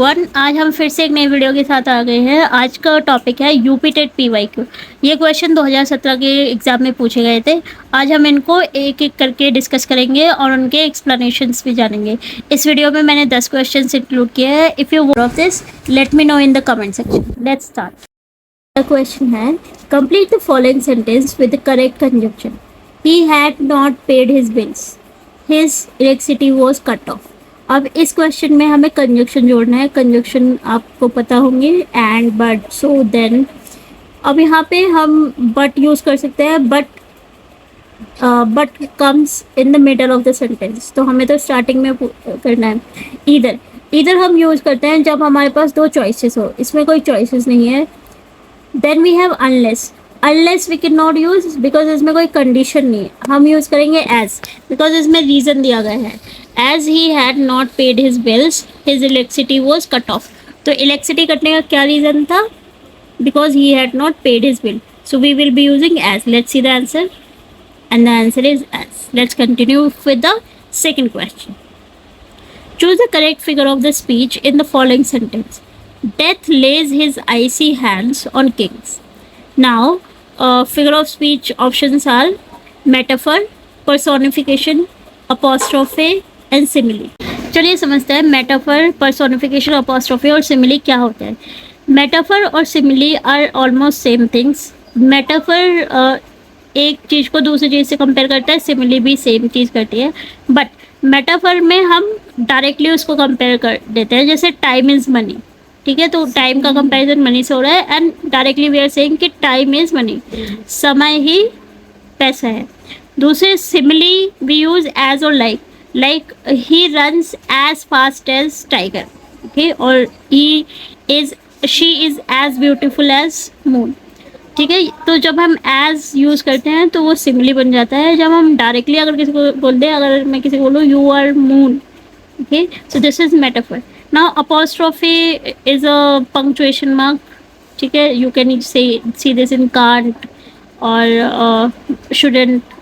Everyone, आज हम फिर से एक नई वीडियो के साथ आ गए हैं। आज का टॉपिक है यूपी टेट पीवाईक्यू। ये क्वेश्चन 2017 के एग्जाम में पूछे गए थे। आज हम इनको एक एक करके डिस्कस करेंगे और उनके एक्सप्लेनेशंस भी जानेंगे। इस वीडियो में मैंने 10 क्वेश्चंस इंक्लूड किए हैं। If you of this, let me know in the comment section. Let's start. The question है, complete the following sentence with the correct conjunction. He had not paid his bills, his electricity was cut off. अब इस question में हमें conjunction जोड़ना है। Conjunction आपको पता होंगे, एंड, बट, सो, देन। अब यहाँ पे हम बट यूज़ कर सकते हैं। But comes in the middle of the sentence, तो हमें तो स्टार्टिंग में करना है। ईदर हम यूज़ करते हैं जब हमारे पास दो चॉइसेस हो। इसमें कोई चॉइसेस नहीं है। Then we have unless we can not use because इसमें कोई कंडीशन नहीं है। हम यूज़ करेंगे एज, बिकॉज इसमें रीज़न दिया गया है। As he had not paid his bills, his electricity was cut off. तो इलेक्ट्रिसिटी कटने का क्या रीज़न था? Because he had not paid his bill, so we will be using as. Let's see the answer, and the answer is as. Let's continue with the second question. Choose the correct figure of the speech in the following sentence. Death lays his icy hands on kings. Now, figure of speech options are metaphor, personification, apostrophe and simile. चलिए समझते हैं metaphor, personification, apostrophe और simile क्या होता है। Metaphor और simile are almost same things. Metaphor एक चीज़ को दूसरी चीज़ से कंपेयर करता है, सिमिली भी सेम चीज़ करती है। बट मेटाफर में हम डायरेक्टली उसको कंपेयर कर देते हैं, जैसे टाइम इज़ मनी। ठीक है, तो टाइम का कंपैरिजन मनी से हो रहा है, and directly we are saying कि टाइम इज मनी, समय ही पैसा है। दूसरे सिमिली वी यूज एज और like he runs as fast as tiger. Okay, और she is as beautiful as moon. ठीक है, तो जब हम एज यूज़ करते हैं तो वो सिमिली बन जाता है। जब हम डायरेक्टली अगर किसी को बोल दें, अगर मैं किसी को बोलूँ you are moon, okay, so this is metaphor. Now apostrophe is a punctuation mark. ठीक है, you can see this in can't or shouldn't.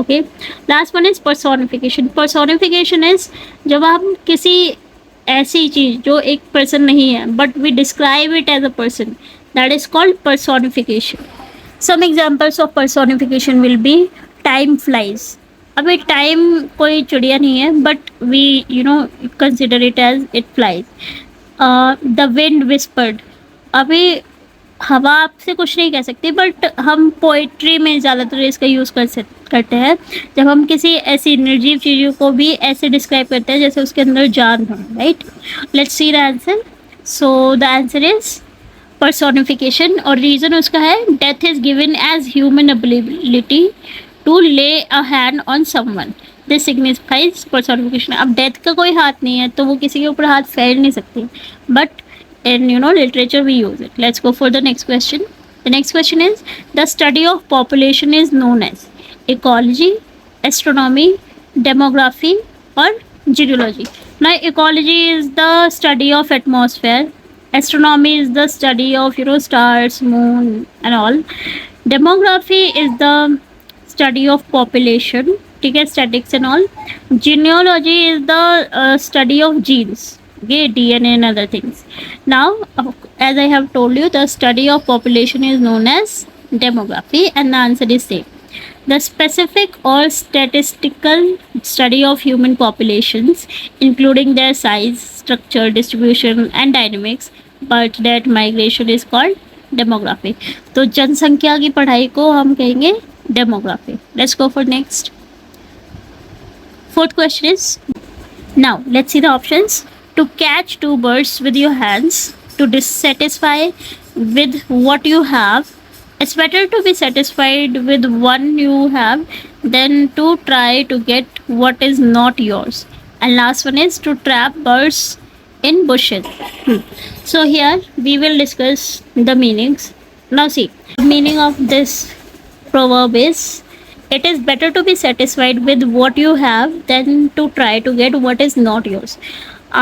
Okay, last one is personification. Personification is जब हम किसी ऐसी चीज़ जो एक person नहीं है but we describe it as a person, that is called personification. Some examples of personification will be time flies. अभी time कोई चिड़िया नहीं है, but we consider it as it flies. The wind whispered, अभी हवा आपसे कुछ नहीं कह सकती, बट हम पोइट्री में ज़्यादातर इसका यूज़ करते हैं जब हम किसी ऐसी निर्जीव चीज़ों को भी ऐसे डिस्क्राइब करते हैं जैसे उसके अंदर जान हो। Right, let's see the answer. So the answer is personification, और रीज़न उसका है death is given as human ability to lay a hand on someone, this signifies personification. अब डेथ का कोई हाथ नहीं है तो वो किसी के ऊपर हाथ फैल नहीं सकती, but in literature we use it. Let's go for the next question. The next question is, the study of population is known as ecology, astronomy, demography और serology. Now ecology is the study of atmosphere, astronomy is the study of stars, moon and all. Demography is the study of population, ठीक है, statistics and all. Genealogy is the study of genes, okay, DNA and other things. Now, as I have told you, the study of population is known as demography, and the answer is same. The specific or statistical study of human populations, including their size, structure, distribution and dynamics, but that migration is called demography. तो जनसंख्या की पढ़ाई को हम कहेंगे demography. Let's go for next. Fourth question is, now let's see the options. To catch two birds with your hands, to dissatisfy with what you have, it's better to be satisfied with one you have than to try to get what is not yours. And last one is to trap birds in bushes. So here we will discuss the meanings. Now see, the meaning of this proverb is, it is better to be satisfied with what you have than to try to get what is not yours.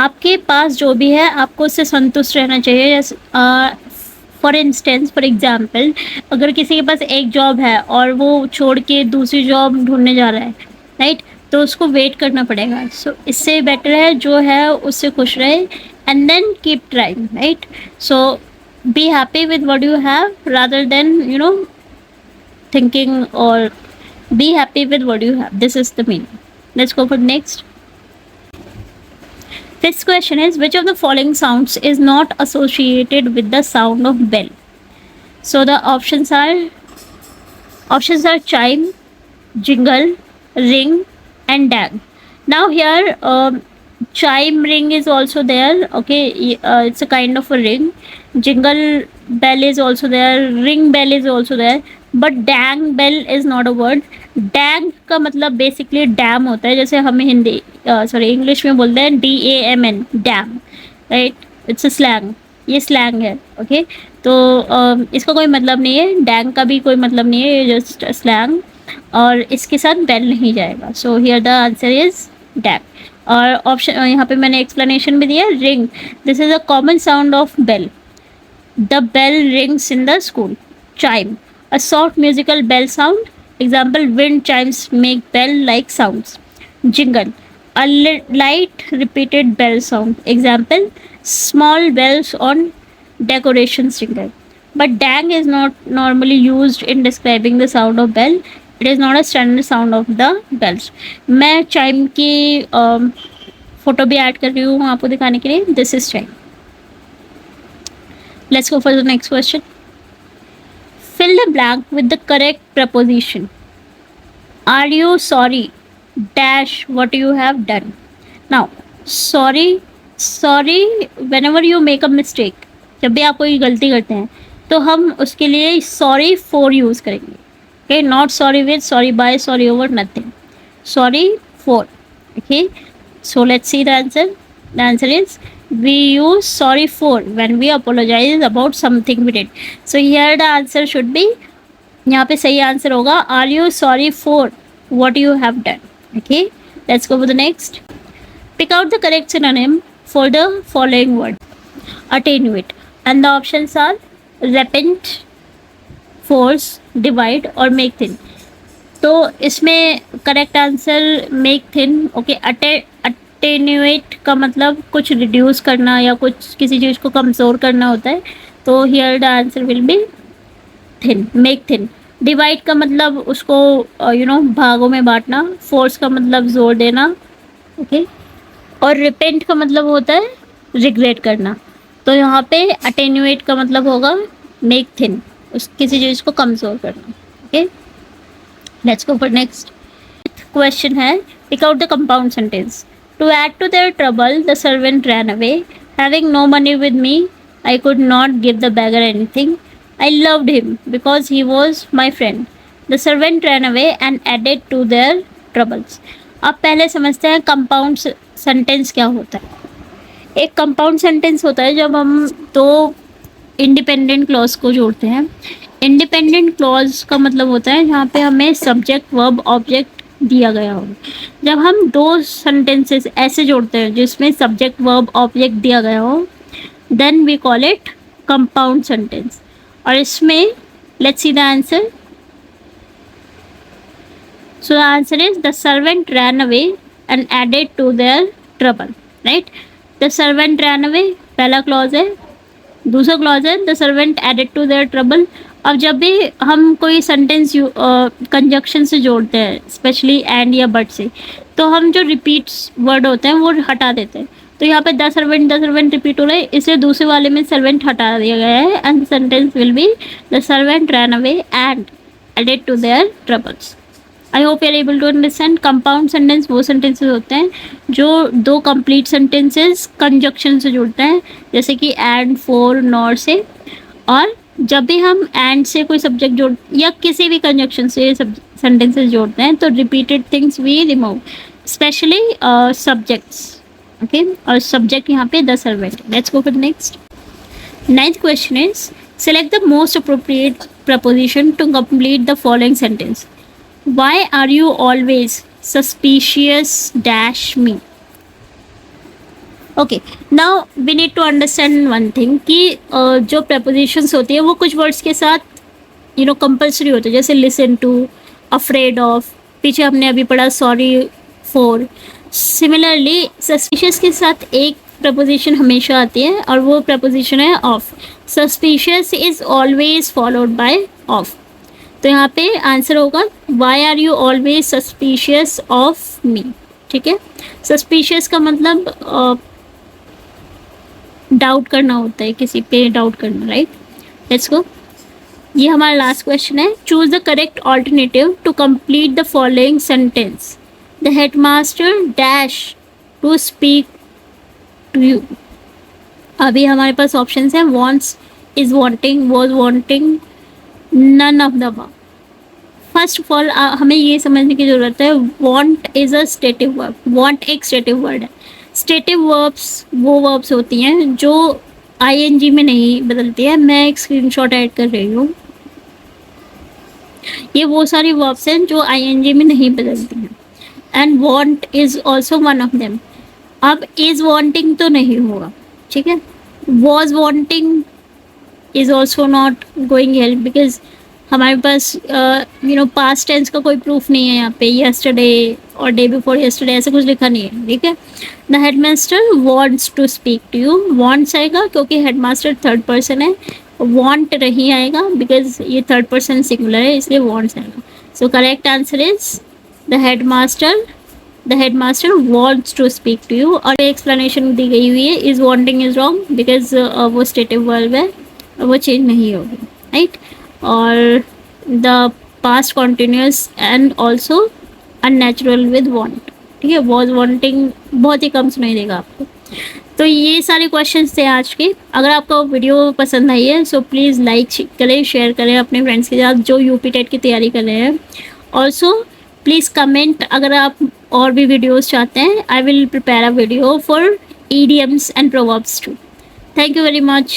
आपके पास जो भी है आपको उससे संतुष्ट रहना चाहिए। For instance, for example, अगर किसी के पास एक जॉब है और वो छोड़ के दूसरी जॉब ढूंढने जा रहा है, राइट, तो उसको वेट करना पड़ेगा। सो इससे बेटर है जो है उससे खुश रहे, and then keep trying, right? So be happy with what you have rather than thinking, or be happy with what you have. This is the meaning. Let's go for next. This question is, which of the following sounds is not associated with the sound of bell? So the options are chime, jingle, ring, and dang. Now here, chime ring is also there. Okay, it's a kind of a ring. Jingle bell is also there. Ring bell is also there. But dang bell is not a word. Dang का मतलब basically dam होता है, जैसे हमें Hindi sorry English में बोलते हैं DAMN, dam, right? It's a slang, ये स्लैंग है, ओके? तो इसका कोई मतलब नहीं है, डैंग का भी कोई मतलब नहीं है, ये जस्ट स्लैंग, और इसके साथ बेल नहीं जाएगा. So here the answer is dang. और ऑप्शन यहाँ पे मैंने एक्सप्लेनेशन भी दिया. Ring, this is a common sound of bell. The bell rings in the school. Chime, a soft musical bell sound. Example, wind chimes make bell-like sounds. Jingle, a light repeated bell sound. Example, small bells on decorations jingle. But dang is not normally used in describing the sound of bell. It is not a standard sound of the bells. मैं chime की photo भी add कर रही हूँ आपको दिखाने के लिए. This is chime. Let's go for the next question. Fill the blank with the correct preposition. Are you sorry dash what you have done? Now, sorry whenever you make a mistake, जब भी आप कोई गलती करते हैं तो हम उसके लिए sorry for यूज़ करेंगे. Okay, not sorry with, sorry by, sorry over, nothing. Sorry for. Okay, so let's see the answer. The answer is, we use sorry for when we apologize about something we did. So here the answer should be, यहाँ पे सही answer होगा, are you sorry for what you have done. Okay, let's go for the next. Pick out the correct synonym for the following word. Attenuate, and the options are repent, force, divide और make thin. तो इसमें correct answer make thin. Okay, attenuate का मतलब कुछ reduce करना या कुछ किसी चीज़ को कमज़ोर करना होता है. तो here the answer will be thin, make thin. Divide का मतलब उसको भागों में बांटना. फोर्स का मतलब जोर देना. ओके, और रिपेंट का मतलब होता है रिग्रेट करना. तो यहाँ पे अटेन्यूएट का मतलब होगा मेक थिन, उस किसी चीज़ को कमज़ोर करना. Okay, let's go for next. Question है, pick out the compound sentence. To add to their trouble the servant ran away. Having no money with me I could not give the beggar anything. I loved him because he was my friend. The servant ran away and added to their troubles. अब पहले समझते हैं compound sentence क्या होता है. एक compound sentence होता है जब हम दो इंडिपेंडेंट क्लॉज को जोड़ते हैं. इंडिपेंडेंट क्लॉज का मतलब होता है जहाँ पे हमें सब्जेक्ट, वर्ब, ऑब्जेक्ट दिया गया हो. जब हम दो सेंटेंसेस ऐसे जोड़ते हैं जिसमें सब्जेक्ट, वर्ब, ऑब्जेक्ट दिया गया हो, then we call it compound sentence. और इसमें let's see the answer. So the answer is the servant ran away and added to their trouble. Right, the servant ran away पहला clause है. दूसरा clause है the servant added to their trouble. अब जब भी हम कोई सेंटेंस कंजक्शन से जोड़ते हैं, स्पेशली एंड या बट से, तो हम जो रिपीट्स वर्ड होते हैं वो हटा देते हैं. तो यहाँ पे द सर्वेंट रिपीट हो रहा है, इसलिए दूसरे वाले में सर्वेंट हटा दिया गया है and sentence will be the servant ran away and added to their troubles. I hope you are able to understand. Compound sentence वो सेंटेंसेस होते हैं जो दो कंप्लीट सेंटेंसेस कंजक्शन से जुड़ते हैं, जैसे कि एंड, फॉर, नॉर से. और जब भी हम एंड से कोई सब्जेक्ट जोड़ या किसी भी कंजक्शन से सेंटेंसेस जोड़ते हैं तो repeated things we remove, specially subjects. Okay, और सब्जेक्ट यहाँ पे the servant. Let's go for next. Ninth question is, select the most appropriate preposition to complete the following sentence. Why are you always suspicious dash me. Okay, now we need to understand one thing कि जो propositions होती है वो कुछ words के साथ compulsory होते हैं, जैसे लिसन टू, अफ्रेड ऑफ, पीछे हमने अभी पढ़ा सॉरी फॉर. सिमिलरली सस्पिशियस के साथ एक प्रपोजिशन हमेशा आती है और वो प्रपोजिशन है of. Suspicious is always followed by of. तो यहाँ पे आंसर होगा why are you always suspicious of me. ठीक है, सस्पिशियस का मतलब डाउट करना होता है, किसी पे डाउट करना, राइट. Let's go. ये हमारा लास्ट क्वेश्चन है. Choose the correct alternative to complete the following sentence. The headmaster dash to speak to you. अभी हमारे पास ऑप्शंस हैं wants, is wanting, was wanting, none of the above. First of all हमें ये समझने की ज़रूरत है want is a stative verb. Want एक स्टेटिव वर्ड है. स्टेटिव वर्ब्स वो वर्ब्स होती हैं जो आईएनजी में नहीं बदलती है. मैं एक स्क्रीनशॉट ऐड कर रही हूँ. ये वो सारी वर्ब्स हैं जो आईएनजी में नहीं बदलती हैं and want is also one of them. अब इज़ वॉन्टिंग तो नहीं होगा, ठीक है. Was wanting is also not going help because हमारे पास पास्ट टेंस का कोई प्रूफ नहीं है यहाँ पे. यस्टरडे और डे बिफोर यस्टरडे ऐसा कुछ लिखा नहीं है, ठीक है. The headmaster wants to speak to you. Wants आएगा क्योंकि हेडमास्टर थर्ड पर्सन है. वॉन्ट नहीं आएगा बिकॉज ये थर्ड पर्सन सिंगुलर है, इसलिए वॉन्ट्स आएगा. So correct answer is the headmaster. The headmaster wants to speak to you. और एक्सप्लेनेशन दी गई हुई है is wanting is wrong because वो स्टेटिव वर्ब है, वो चेंज नहीं होगी, राइट. और the past continuous and also unnatural with want, ठीक है. वॉज वॉन्टिंग बहुत ही कम सुनाई देगा आपको. तो ये सारे क्वेश्चंस थे आज के. अगर आपको वीडियो पसंद आई है सो प्लीज़ लाइक करें, शेयर करें अपने फ्रेंड्स के साथ जो यूपी टेट की तैयारी कर रहे हैं. ऑल्सो प्लीज़ कमेंट अगर आप और भी वीडियोज़ चाहते हैं. I will prepare a video for idioms and proverbs too. Thank you very much.